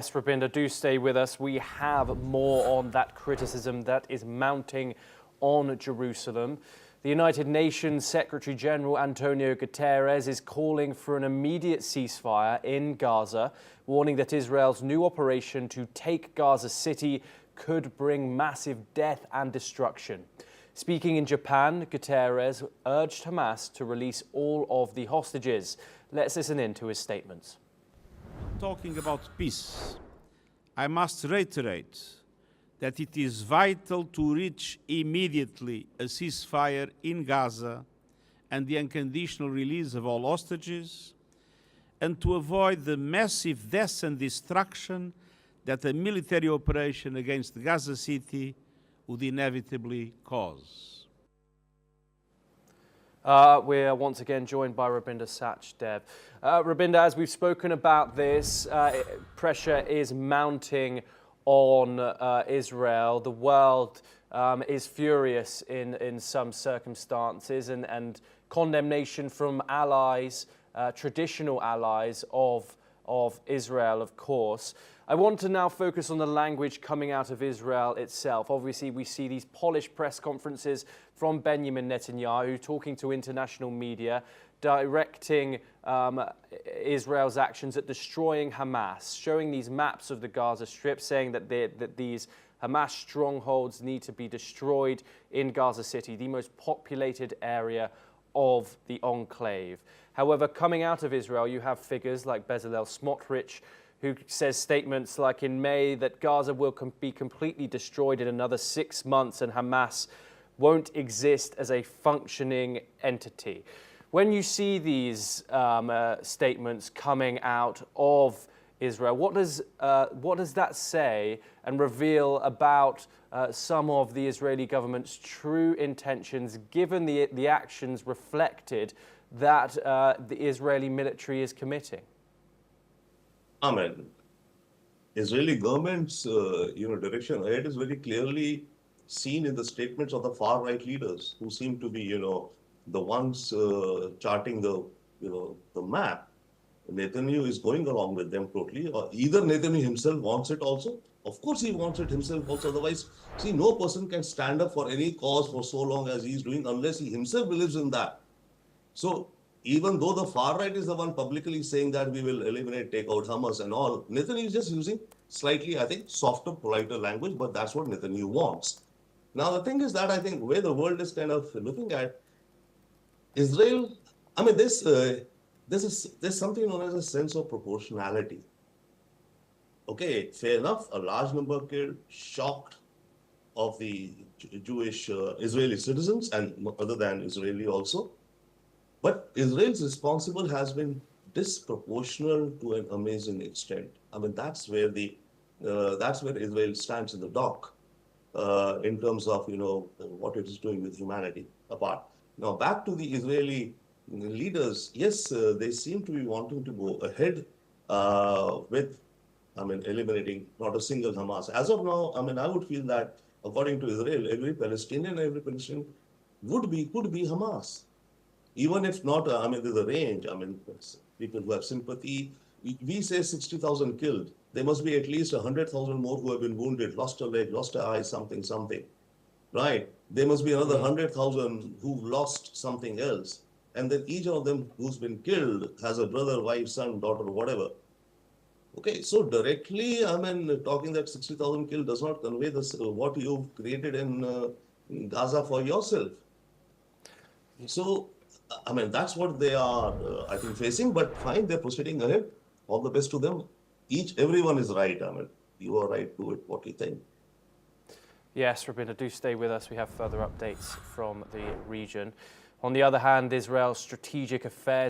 Yes, Rabinda, do stay with us. We have more on that criticism that is mounting on Jerusalem. The United Nations Secretary-General Antonio Guterres is calling for an immediate ceasefire in Gaza, warning that Israel's new operation to take Gaza City could bring massive death and destruction. Speaking in Japan, Guterres urged Hamas to release all of the hostages. Let's listen in to his statements. Talking about peace, I must reiterate that it is vital to reach immediately a ceasefire in Gaza and the unconditional release of all hostages, and to avoid the massive deaths and destruction that a military operation against Gaza City would inevitably cause. We're once again joined by Rabinda Sachdev. Rabinda, as we've spoken about this, pressure is mounting on Israel. The world is furious in some circumstances, and condemnation from allies, traditional allies of Israel, of course. I want to now focus on the language coming out of Israel itself. Obviously, we see these polished press conferences from Benjamin Netanyahu talking to international media, directing Israel's actions at destroying Hamas, showing these maps of the Gaza Strip, saying that these Hamas strongholds need to be destroyed in Gaza City, the most populated area of the enclave. However, coming out of Israel, you have figures like Bezalel Smotrich, who says statements like in May that Gaza will be completely destroyed in another 6 months and Hamas won't exist as a functioning entity. When you see these statements coming out of Israel, what does that say and reveal about some of the Israeli government's true intentions, given the actions reflected that the Israeli military is committing? I mean, Israeli government's direction ahead is very clearly seen in the statements of the far right leaders, who seem to be the ones charting the map. Netanyahu is going along with them totally, or either Netanyahu himself wants it also. Of course he wants it himself also. Otherwise, see, no person can stand up for any cause for so long as he's doing unless he himself believes in that. So even though the far right is the one publicly saying that we will eliminate, take out Hamas and all, Netanyahu is just using slightly, I think, softer, politer language, but that's what Netanyahu wants. Now, the thing is that I think where the world is kind of looking at Israel, I mean, there's something known as a sense of proportionality. Okay, fair enough, a large number killed, shocked of the Jewish Israeli citizens, and other than Israeli also. But Israel's responsible has been disproportional to an amazing extent. I mean, that's where Israel stands in the dock in terms of what it is doing with humanity apart. Now back to the Israeli leaders. Yes, they seem to be wanting to go ahead with, eliminating not a single Hamas. As of now, I would feel that according to Israel, every Palestinian could be Hamas. Even if not, there's a range. People who have sympathy. We say 60,000 killed. There must be at least 100,000 more who have been wounded, lost a leg, lost an eye, something. Right? There must be another 100,000 who've lost something else. And then each of them who's been killed has a brother, wife, son, daughter, whatever. Okay, so directly, talking that 60,000 killed does not convey what you've created in Gaza for yourself. So, that's what they are, I think, facing. But fine, they're proceeding ahead. All the best to them. Everyone is right. You are right to it, what you think. Yes, Rabinda, do stay with us. We have further updates from the region. On the other hand, Israel's Strategic Affairs